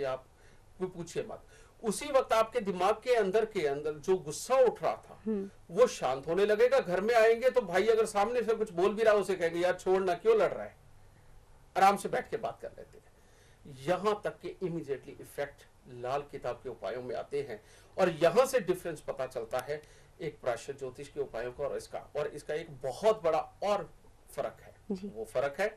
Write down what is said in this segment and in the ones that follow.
चाहिए आप वो पूछिए मत। उसी वक्त आपके दिमाग के अंदर जो गुस्सा उठ रहा था वो शांत होने लगेगा। घर में आएंगे तो भाई अगर सामने से कुछ बोल भी रहा है उसे कहेंगे यार छोड़ना, क्यों लड़ रहा है, आराम से बैठ के बात कर लेते हैं। यहां तक के इमीडिएटली इफेक्ट लाल किताब के उपायों में आते हैं और यहां से डिफरेंस पता चलता है एक प्राश्चित ज्योतिष के उपायों का और इसका एक बहुत बड़ा और फर्क है। वो फर्क है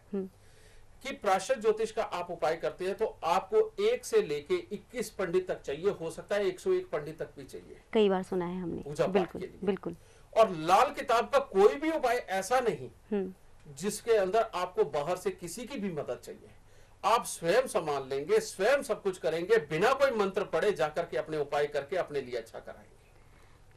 कि प्राश्चित ज्योतिष का आप उपाय करते हैं तो आपको 1 से लेके 21 पंडित तक चाहिए, हो सकता है 101 पंडित तक भी चाहिए, कई बार सुना है हमने पूजा पाठ के लिए। बिल्कुल। और लाल किताब का कोई भी उपाय ऐसा नहीं जिसके अंदर आपको बाहर से किसी की भी मदद चाहिए। आप स्वयं संभाल लेंगे, स्वयं सब कुछ करेंगे, बिना कोई मंत्र पढ़े जाकर के अपने उपाय करके अपने लिए अच्छा कराएंगे।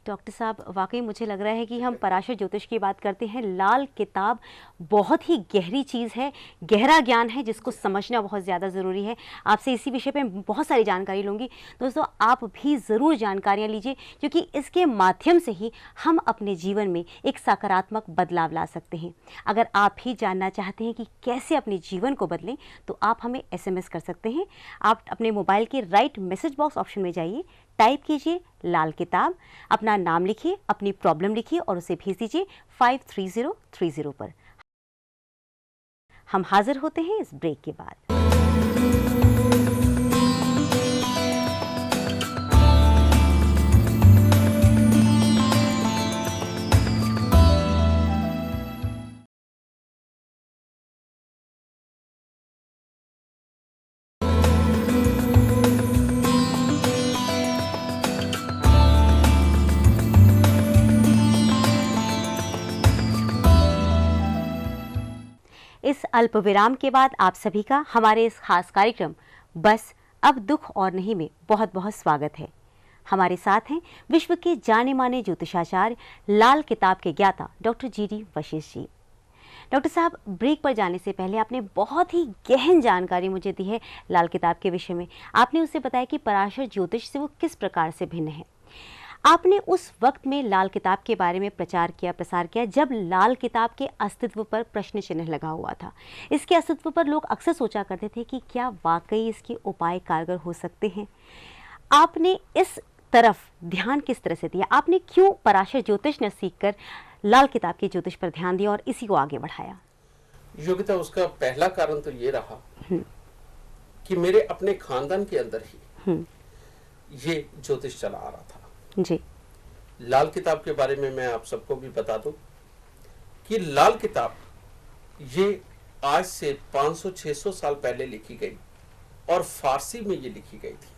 डॉक्टर साहब, वाकई मुझे लग रहा है कि हम पराशर ज्योतिष की बात करते हैं। लाल किताब बहुत ही गहरी चीज़ है, गहरा ज्ञान है जिसको समझना बहुत ज़्यादा ज़रूरी है। आपसे इसी विषय पे बहुत सारी जानकारी लूँगी। दोस्तों, आप भी ज़रूर जानकारियाँ लीजिए क्योंकि इसके माध्यम से ही हम अपने जीवन में एक सकारात्मक बदलाव ला सकते हैं। अगर आप भी जानना चाहते हैं कि कैसे अपने जीवन को बदलें तो आप हमें SMS कर सकते हैं। आप अपने मोबाइल के राइट मैसेज बॉक्स ऑप्शन में जाइए, टाइप कीजिए लाल किताब, अपना नाम लिखिए, अपनी प्रॉब्लम लिखिए और उसे भेज दीजिए 53030 पर। हम हाजिर होते हैं इस ब्रेक के बाद। इस अल्प विराम के बाद आप सभी का हमारे इस खास कार्यक्रम बस अब दुख और नहीं में बहुत बहुत स्वागत है। हमारे साथ हैं विश्व के जाने माने ज्योतिषाचार्य, लाल किताब के ज्ञाता doctor GD Vashishtha ji. Doctor साहब, ब्रेक पर जाने से पहले आपने बहुत ही गहन जानकारी मुझे दी है लाल किताब के विषय में। आपने उससे बताया कि पराशर ज्योतिष से वो किस प्रकार से भिन्न है। आपने उस वक्त में लाल किताब के बारे में प्रसार किया जब लाल किताब के अस्तित्व पर प्रश्न चिन्ह लगा हुआ था। इसके अस्तित्व पर लोग अक्सर सोचा करते थे कि क्या वाकई इसके उपाय कारगर हो सकते हैं। आपने इस तरफ ध्यान किस तरह से दिया? आपने क्यों पराशर ज्योतिष न सीखकर लाल किताब के ज्योतिष पर ध्यान दिया और इसी को आगे बढ़ाया? योगिता, उसका पहला कारण तो ये रहा कि मेरे अपने खानदान के अंदर ही ये ज्योतिष चला आ रहा था जी। लाल किताब के बारे में मैं आप सबको भी बता दूं कि लाल किताब ये आज से 500-600 साल पहले लिखी गई और फारसी में ये लिखी गई थी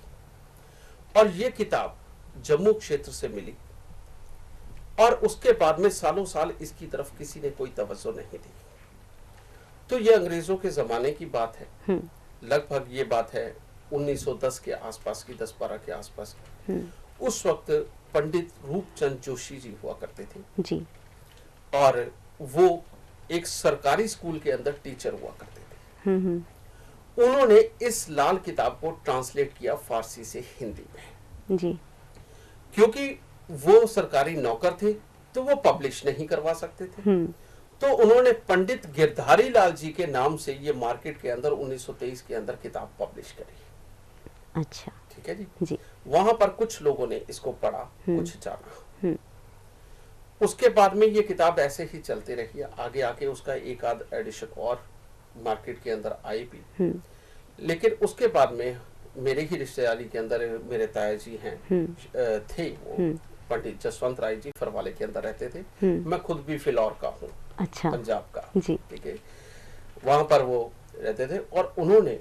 और ये किताब जम्मू क्षेत्र से मिली और उसके बाद में सालों साल इसकी तरफ किसी ने कोई तवज्जो नहीं दी। तो ये अंग्रेजों के जमाने की बात है, लगभग ये बात है 1910 के आसपास की, 10-12 के आसपास की। उस वक्त पंडित रूपचंद जोशी जी हुआ करते थे जी। और वो एक सरकारी स्कूल के अंदर टीचर हुआ करते थे। उन्होंने इस लाल किताब को ट्रांसलेट किया फारसी से हिंदी में जी। क्योंकि वो सरकारी नौकर थे तो वो पब्लिश नहीं करवा सकते थे। तो उन्होंने पंडित गिरधारी लाल जी के नाम से ये मार्केट के अंदर 1923 के अंदर किताब पब्लिश करी। अच्छा, ठीक है जी। वहां पर कुछ लोगों ने इसको पढ़ा, कुछ जाना। उसके बाद में ये किताब ऐसे ही चलती रही, आगे आके उसका एक आध एडिशन और मार्केट के अंदर आई भी। लेकिन उसके बाद में मेरे ही रिश्तेदारी के अंदर मेरे ताया जी हैं थे, वो पंडित जसवंत राय जी फरवाले के अंदर रहते थे। मैं खुद भी फिलौर का हूँ, अच्छा, पंजाब का, जी। ठीक है। वहां पर वो रहते थे और उन्होंने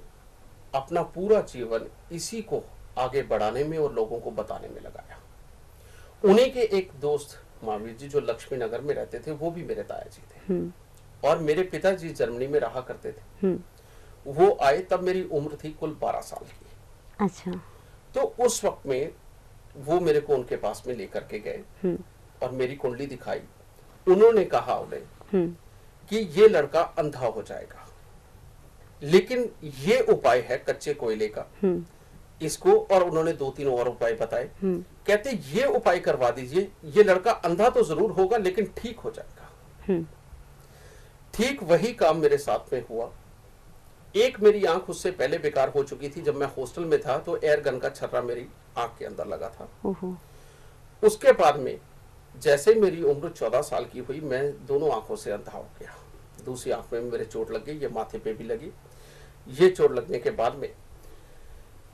अपना पूरा जीवन इसी को आगे बढ़ाने में और लोगों को बताने में लगाया। उन्हीं के एक दोस्त महावीर जी जो लक्ष्मी नगर में रहते थे, वो भी मेरे ताया जी थे और मेरे पिताजी जर्मनी में रहा करते थे। वो आए तब मेरी उम्र थी कुल 12 साल की। अच्छा। तो उस वक्त में वो मेरे को उनके पास में लेकर के गए और मेरी कुंडली दिखाई। उन्होंने कहा उन्हें कि ये लड़का अंधा हो जाएगा, लेकिन ये उपाय है कच्चे कोयले का, इसको, और उन्होंने 2-3 और उपाय बताए। कहते ये उपाय करवा दीजिए, ये लड़का अंधा तो जरूर होगा लेकिन ठीक हो जाएगा। ठीक वही काम मेरे साथ में हुआ एक मेरी आंख उससे पहले बेकार हो चुकी थी। जब मैं हॉस्टल में था तो एयर गन का छर्रा मेरी आंख के अंदर लगा था। ओहो। उसके बाद में जैसे ही मेरी उम्र 14 साल की हुई, मैं दोनों आंखों से अंधा हो गया। दूसरी आंख में मेरे चोट लग गई, ये माथे पे भी लगी। ये चोट लगने के बाद में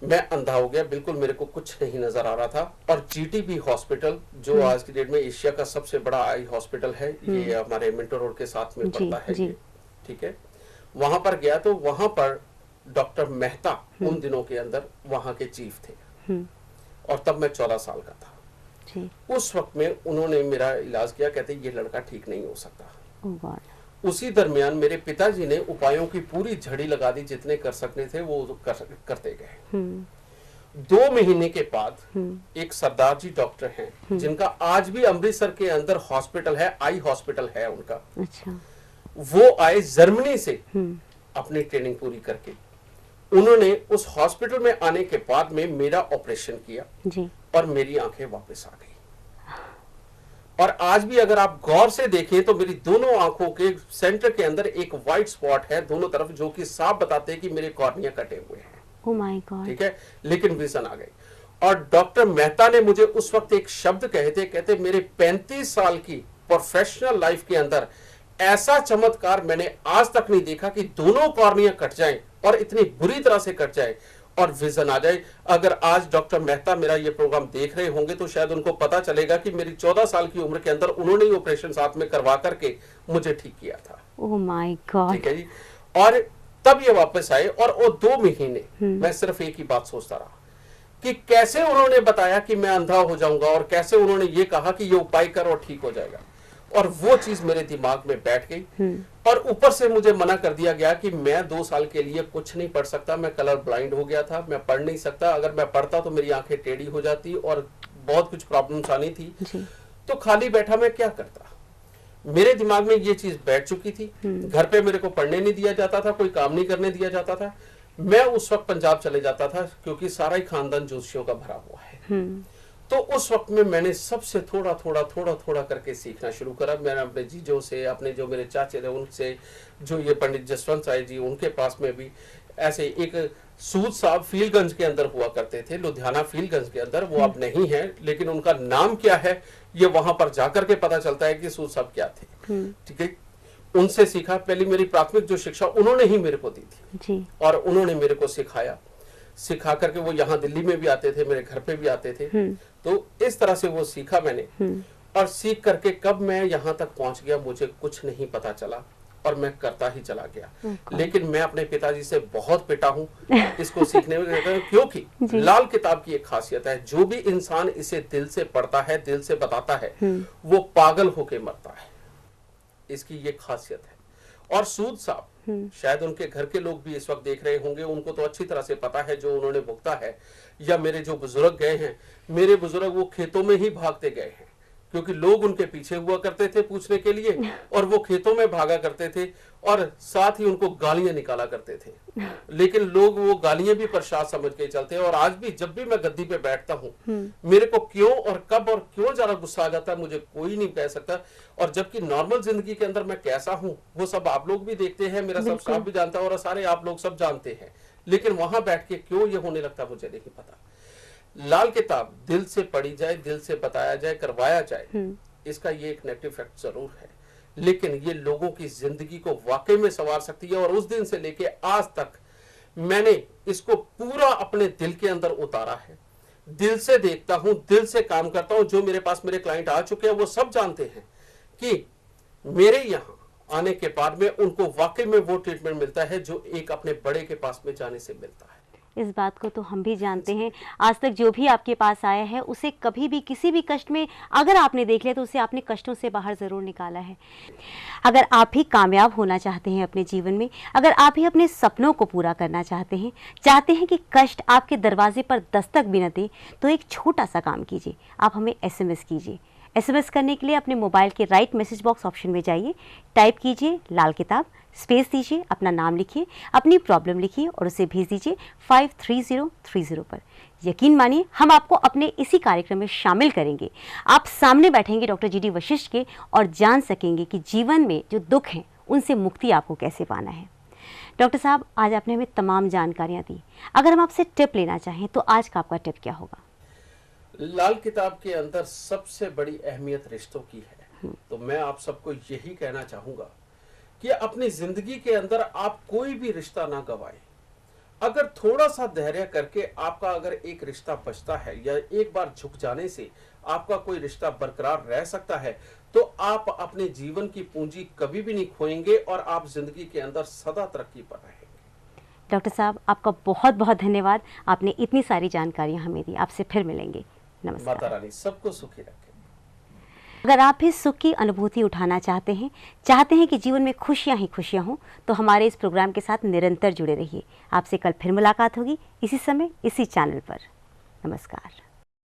मैं अंधा हो गया, बिल्कुल मेरे को कुछ नहीं नजर आ रहा था। और जीटीबी हॉस्पिटल, जो आज की डेट में एशिया का सबसे बड़ा आई हॉस्पिटल है, ये हमारे मिंटो रोड के साथ में पड़ता है ये, ठीक है। वहां पर गया तो वहां पर डॉक्टर मेहता उन दिनों के अंदर वहां के चीफ थे, और तब मैं 14 साल का था। उस वक्त में उन्होंने मेरा इलाज किया, कहते ये लड़का ठीक नहीं हो सकता। उसी दरमियान मेरे पिताजी ने उपायों की पूरी झड़ी लगा दी, जितने कर सकने थे वो करते गए। 2 महीने के बाद एक सरदार जी डॉक्टर हैं, जिनका आज भी अमृतसर के अंदर हॉस्पिटल है, आई हॉस्पिटल है उनका। अच्छा। वो आए जर्मनी से अपनी ट्रेनिंग पूरी करके। उन्होंने उस हॉस्पिटल में आने के बाद में मेरा ऑपरेशन किया जी। और मेरी आंखें वापस आ गई। और आज भी अगर आप गौर से देखें तो मेरी दोनों आंखों के सेंटर के अंदर एक व्हाइट स्पॉट है दोनों तरफ, जो कि साफ बताते हैं कि मेरे कॉर्निया कटे हुए हैं। Oh my God. ठीक है, लेकिन विजन आ गई। और डॉक्टर मेहता ने मुझे उस वक्त एक शब्द कहते मेरे 35 साल की प्रोफेशनल लाइफ के अंदर ऐसा चमत्कार मैंने आज तक नहीं देखा कि दोनों कॉर्निया कट जाएं और इतनी बुरी तरह से कट जाए और विजन आ जाए। अगर आज डॉक्टर मेहता मेरा ये प्रोग्राम देख रहे होंगे तो शायद उनको पता चलेगा कि मेरी 14 साल की उम्र के अंदर उन्होंने ही ऑपरेशन साथ में करवा करके मुझे ठीक किया था। Oh my God. ठीक है जी। और तब ये वापस आए और वो 2 महीने मैं सिर्फ एक ही बात सोचता रहा कि कैसे उन्होंने बताया कि मैं अंधा हो जाऊंगा, और कैसे उन्होंने ये कहा कि ये उपाय कर और ठीक हो जाएगा। और वो चीज मेरे दिमाग में बैठ गई। और ऊपर से मुझे मना कर दिया गया कि मैं 2 साल के लिए कुछ नहीं पढ़ सकता। मैं कलर ब्लाइंड हो गया था, मैं पढ़ नहीं सकता। अगर मैं पढ़ता तो मेरी आंखें टेढ़ी हो जाती और बहुत कुछ प्रॉब्लम्स आनी थी। तो खाली बैठा मैं क्या करता। मेरे दिमाग में ये चीज बैठ चुकी थी। घर पे मेरे को पढ़ने नहीं दिया जाता था, कोई काम नहीं करने दिया जाता था। मैं उस वक्त पंजाब चले जाता था, क्योंकि सारा ही खानदान ज्योतिषियों का भरा हुआ है। तो उस वक्त में मैंने सबसे थोड़ा थोड़ा करके सीखना शुरू करा। मैंने अपने जीजों से, अपने जो मेरे चाचे थे उनसे, जो ये पंडित जसवंत राय जी, उनके पास में भी ऐसे एक सूद साहब फीलगंज के अंदर हुआ करते थे, लुधियाना फीलगंज के अंदर। वो अब नहीं है, लेकिन उनका नाम क्या है ये वहां पर जाकर के पता चलता है कि सूद साहब क्या थे। ठीक है, उनसे सीखा। पहली मेरी प्राथमिक जो शिक्षा उन्होंने ही मेरे को दी थी जी। और उन्होंने मेरे को सिखाया। सिखा करके वो यहाँ दिल्ली में भी आते थे, मेरे घर पे भी आते थे। तो इस तरह से वो सीखा मैंने। और सीख करके कब मैं यहाँ तक पहुंच गया मुझे कुछ नहीं पता चला, और मैं करता ही चला गया। लेकिन मैं अपने पिताजी से बहुत पिटा हूँ इसको सीखने में, क्योंकि लाल किताब की एक खासियत है, जो भी इंसान इसे दिल से पढ़ता है, दिल से बताता है, वो पागल होके मरता है। इसकी ये खासियत है। और सूद साहब, शायद उनके घर के लोग भी इस वक्त देख रहे होंगे, उनको तो अच्छी तरह से पता है जो उन्होंने भुगता है। या मेरे जो बुजुर्ग गए हैं, मेरे बुजुर्ग वो खेतों में ही भागते गए हैं, क्योंकि लोग उनके पीछे हुआ करते थे पूछने के लिए, और वो खेतों में भागा करते थे, और साथ ही उनको गालियां निकाला करते थे। लेकिन लोग वो गालियां भी प्रसाद समझ के चलते हैं। और आज भी जब भी मैं गद्दी पे बैठता हूँ, मेरे को क्यों और कब और क्यों ज्यादा गुस्सा आ जाता है मुझे कोई नहीं कह सकता। और जबकि नॉर्मल जिंदगी के अंदर मैं कैसा हूँ वो सब आप लोग भी देखते हैं, मेरा सब स्टाफ भी जानता है, और सारे आप लोग सब जानते हैं। लेकिन वहां बैठ के क्यों ये होने लगता मुझे नहीं पता। लाल किताब दिल से पढ़ी जाए, दिल से बताया जाए, करवाया जाए, इसका ये एक नेगेटिव इफेक्ट जरूर है, लेकिन ये लोगों की जिंदगी को वाकई में संवार सकती है। और उस दिन से लेके आज तक मैंने इसको पूरा अपने दिल के अंदर उतारा है। दिल से देखता हूं, दिल से काम करता हूं। जो मेरे पास मेरे क्लाइंट आ चुके हैं वो सब जानते हैं कि मेरे यहाँ आने के बाद में उनको वाकई में वो ट्रीटमेंट मिलता है जो एक अपने बड़े के पास में जाने से मिलता है। इस बात को तो हम भी जानते हैं। आज तक जो भी आपके पास आया है उसे कभी भी किसी भी कष्ट में अगर आपने देख लिया तो उसे आपने कष्टों से बाहर ज़रूर निकाला है। अगर आप भी कामयाब होना चाहते हैं अपने जीवन में, अगर आप भी अपने सपनों को पूरा करना चाहते हैं कि कष्ट आपके दरवाजे पर दस्तक भी न दे, तो एक छोटा सा काम कीजिए। आप हमें SMS कीजिए। SMS करने के लिए अपने मोबाइल के राइट मैसेज बॉक्स ऑप्शन में जाइए, टाइप कीजिए लाल किताब, स्पेस दीजिए, अपना नाम लिखिए, अपनी प्रॉब्लम लिखिए और उसे भेज दीजिए 53030 पर। यकीन मानिए हम आपको अपने इसी कार्यक्रम में शामिल करेंगे। आप सामने बैठेंगे डॉक्टर GD वशिष्ठ के और जान सकेंगे कि जीवन में जो दुख हैं उनसे मुक्ति आपको कैसे पाना है। डॉक्टर साहब, आज आपने हमें तमाम जानकारियां दी। अगर हम आपसे टिप लेना चाहें तो आज का आपका टिप क्या होगा? लाल किताब के अंदर सबसे बड़ी अहमियत रिश्तों की है। तो मैं आप सबको यही कहना चाहूंगा कि अपनी जिंदगी के अंदर आप कोई भी रिश्ता ना गवाएं। अगर थोड़ा सा धैर्य करके आपका अगर एक रिश्ता बचता है या एक बार झुक जाने से आपका कोई रिश्ता बरकरार रह सकता है, तो आप अपने जीवन की पूंजी कभी भी नहीं खोएंगे और आप जिंदगी के अंदर सदा तरक्की पर रहेंगे। डॉक्टर साहब, आपका बहुत बहुत धन्यवाद। आपने इतनी सारी जानकारियां हमें दी। आपसे फिर मिलेंगे। नमस्कार। माता रानी सबको सुखी रखे। अगर आप भी सुख की अनुभूति उठाना चाहते हैं कि जीवन में खुशियां ही खुशियां हों, तो हमारे इस प्रोग्राम के साथ निरंतर जुड़े रहिए। आपसे कल फिर मुलाकात होगी, इसी समय, इसी चैनल पर। नमस्कार।